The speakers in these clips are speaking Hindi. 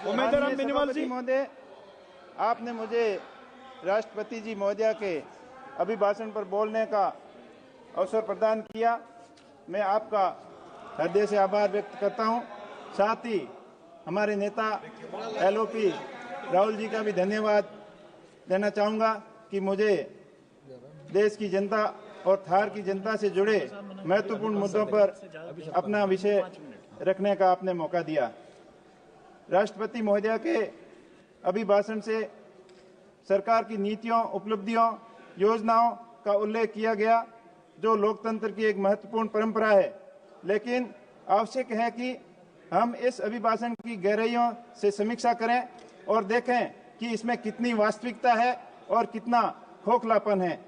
सभापति महोदय, आपने मुझे राष्ट्रपति जी महोदया के अभिभाषण पर बोलने का अवसर प्रदान किया। मैं आपका हृदय से आभार व्यक्त करता हूं। साथ ही हमारे नेता LOP राहुल जी का भी धन्यवाद देना चाहूँगा कि मुझे देश की जनता और थार की जनता से जुड़े महत्वपूर्ण मुद्दों पर अपना विषय रखने का आपने मौका दिया। राष्ट्रपति महोदया के अभिभाषण से सरकार की नीतियों, उपलब्धियों, योजनाओं का उल्लेख किया गया, जो लोकतंत्र की एक महत्वपूर्ण परंपरा है। लेकिन आवश्यक है कि हम इस अभिभाषण की गहराइयों से समीक्षा करें और देखें कि इसमें कितनी वास्तविकता है और कितना खोखलापन है।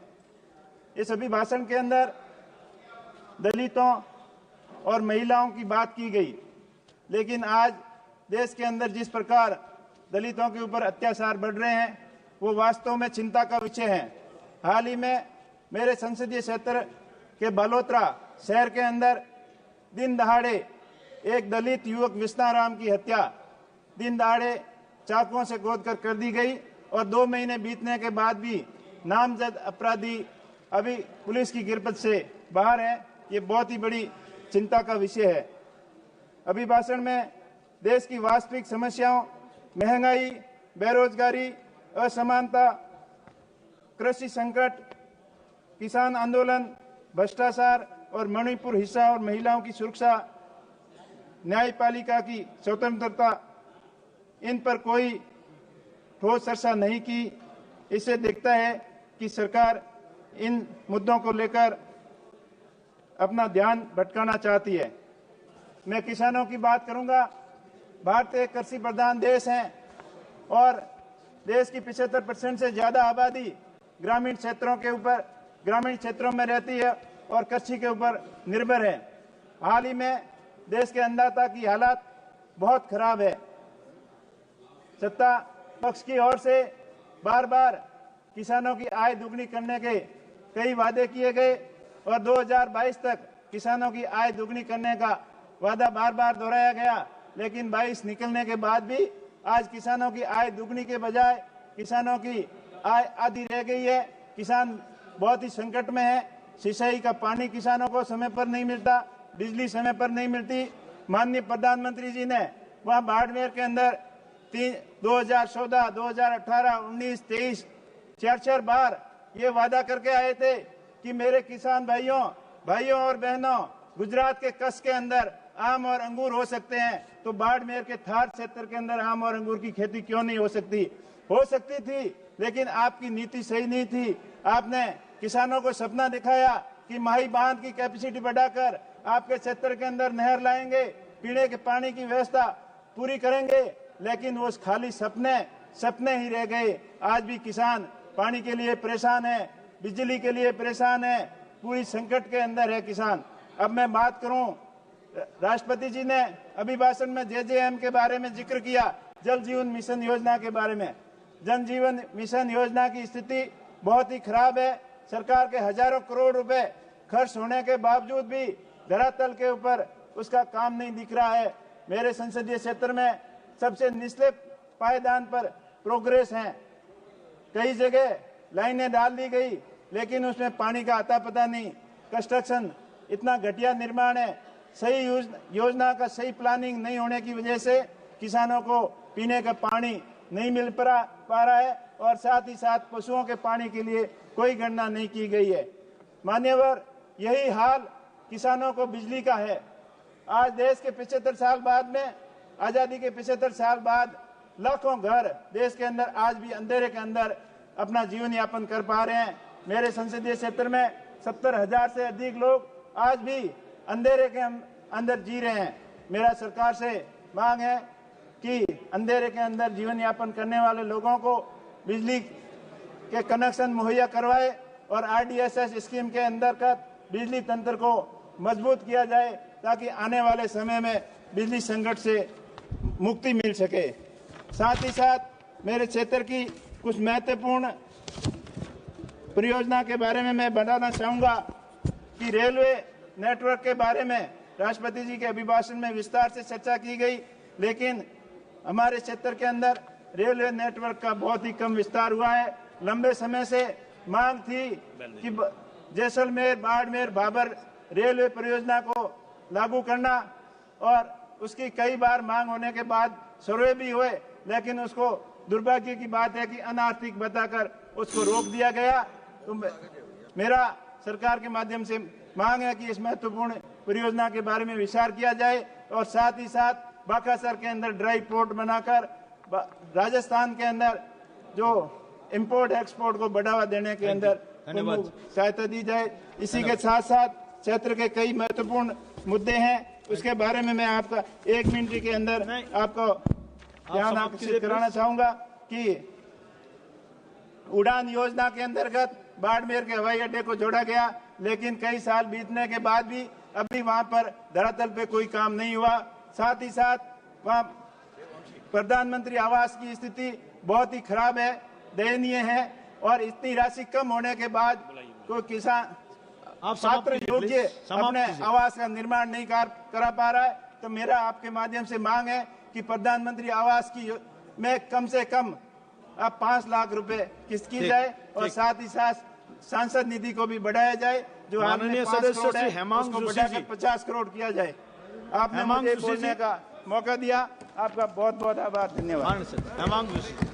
इस अभिभाषण के अंदर दलितों और महिलाओं की बात की गई, लेकिन आज देश के अंदर जिस प्रकार दलितों के ऊपर अत्याचार बढ़ रहे हैं वो वास्तव में चिंता का विषय है। हाल ही में मेरे संसदीय क्षेत्र के बलोत्रा शहर के अंदर दिन दहाड़े एक दलित युवक विष्णाराम की हत्या दिन दहाड़े चाकुओं से गोद कर दी गई और 2 महीने बीतने के बाद भी नामजद अपराधी अभी पुलिस की गिरफ्त से बाहर है। ये बहुत ही बड़ी चिंता का विषय है। अभिभाषण में देश की वास्तविक समस्याओं, महंगाई, बेरोजगारी, असमानता, कृषि संकट, किसान आंदोलन, भ्रष्टाचार और मणिपुर हिस्सा और महिलाओं की सुरक्षा, न्यायपालिका की स्वतंत्रता, इन पर कोई ठोस चर्चा नहीं की। इससे दिखता है कि सरकार इन मुद्दों को लेकर अपना ध्यान भटकाना चाहती है। मैं किसानों की बात करूंगा। भारत एक कृषि प्रधान देश है और देश की 75% से ज्यादा आबादी ग्रामीण क्षेत्रों में रहती है और कृषि के ऊपर निर्भर है। हाल ही में देश के अन्नदाता की हालत बहुत खराब है। सत्ता पक्ष की ओर से बार बार किसानों की आय दुगनी करने के कई वादे किए गए और 2022 तक किसानों की आय दुगनी करने का वादा बार बार दोहराया गया, लेकिन 22 निकलने के बाद भी आज किसानों की आय दुगनी के बजाय किसानों की आय आधी रह गई है। किसान बहुत ही संकट में है। सिंचाई का पानी किसानों को समय पर नहीं मिलता, बिजली समय पर नहीं मिलती। माननीय प्रधानमंत्री जी ने वहां बाड़मेर के अंदर 2014, 2018, 19, 23 4 बार ये वादा करके आए थे कि मेरे किसान भाइयों और बहनों, गुजरात के कच्छ के अंदर आम और अंगूर हो सकते हैं, तो बाड़मेर के थार क्षेत्र के अंदर आम और अंगूर की खेती क्यों नहीं हो सकती थी। लेकिन आपकी नीति सही नहीं थी। आपने किसानों को सपना दिखाया कि माही बांध की कैपेसिटी बढ़ाकर आपके क्षेत्र के अंदर नहर लाएंगे, पीने के पानी की व्यवस्था पूरी करेंगे, लेकिन वो खाली सपने ही रह गए। आज भी किसान पानी के लिए परेशान है, बिजली के लिए परेशान है, पूरी संकट के अंदर है किसान। अब मैं बात करूं, राष्ट्रपति जी ने अभिभाषण में JJM के बारे में जिक्र किया, जल जीवन मिशन योजना के बारे में। जल जीवन मिशन योजना की स्थिति बहुत ही खराब है। सरकार के हजारों करोड़ रुपए खर्च होने के बावजूद भी धरातल के ऊपर उसका काम नहीं दिख रहा है। मेरे संसदीय क्षेत्र में सबसे निचले पायदान पर प्रोग्रेस है। कई जगह लाइनें डाल दी गई, लेकिन उसमें पानी का अता पता नहीं। कंस्ट्रक्शन इतना घटिया निर्माण है, सही योजना का सही प्लानिंग नहीं होने की वजह से किसानों को पीने का पानी नहीं मिल पा रहा है और साथ ही साथ पशुओं के पानी के लिए कोई गणना नहीं की गई है। मान्यवर, यही हाल किसानों को बिजली का है। आज देश के 75 साल बाद में, आजादी के 75 साल बाद लाखों घर देश के अंदर आज भी अंधेरे के अंदर अपना जीवन यापन कर पा रहे हैं। मेरे संसदीय क्षेत्र में 70,000 से अधिक लोग आज भी अंधेरे के अंदर जी रहे हैं। मेरा सरकार से मांग है कि अंधेरे के अंदर जीवन यापन करने वाले लोगों को बिजली के कनेक्शन मुहैया करवाए और RDSS स्कीम के अंतर्गत बिजली तंत्र को मजबूत किया जाए, ताकि आने वाले समय में बिजली संकट से मुक्ति मिल सके। साथ ही साथ मेरे क्षेत्र की कुछ महत्वपूर्ण परियोजना के बारे में मैं बताना चाहूँगा कि रेलवे नेटवर्क के बारे में राष्ट्रपति जी के अभिभाषण में विस्तार से चर्चा की गई, लेकिन हमारे क्षेत्र के अंदर रेलवे नेटवर्क का बहुत ही कम विस्तार हुआ है। लंबे समय से मांग थी कि जैसलमेर, बाड़मेर, भाबर रेलवे परियोजना को लागू करना, और उसकी कई बार मांग होने के बाद सर्वे भी हुए, लेकिन उसको दुर्भाग्य की बात है कि अनार्थिक बताकर उसको रोक दिया गया। तो मेरा सरकार के माध्यम से मांग है कि इस महत्वपूर्ण परियोजना के बारे में विचार किया जाए, और साथ ही साथ बाकासर के अंदर ड्राई पोर्ट बनाकर राजस्थान के अंदर जो इंपोर्ट एक्सपोर्ट को बढ़ावा देने के अंदर सहायता दी जाए। इसी के साथ साथ क्षेत्र के कई महत्वपूर्ण मुद्दे हैं, उसके बारे में मैं आपका 1 मिनट के अंदर आपको ध्यान आकर्षित कराना चाहूंगा कि उड़ान योजना के अंतर्गत बाड़मेर के हवाई अड्डे को जोड़ा गया, लेकिन कई साल बीतने के बाद भी अभी वहां पर धरातल पे कोई काम नहीं हुआ। साथ ही साथ वहां प्रधानमंत्री आवास की स्थिति बहुत ही खराब है, दयनीय है, और इतनी राशि कम होने के बाद कोई किसान पात्र योग्य अपने आवास का निर्माण नहीं करा पा रहा है। तो मेरा आपके माध्यम से मांग है कि प्रधानमंत्री आवास की में कम से कम अब 5 लाख रुपए किस्त की जाए, और साथ ही साथ सांसद निधि को भी बढ़ाया जाए, जो माननीय सदस्य श्री हेमांग जोशी जी 50 करोड़ किया जाए। आपने मुझे बोलने का मौका दिया, आपका बहुत बहुत आभार, धन्यवाद।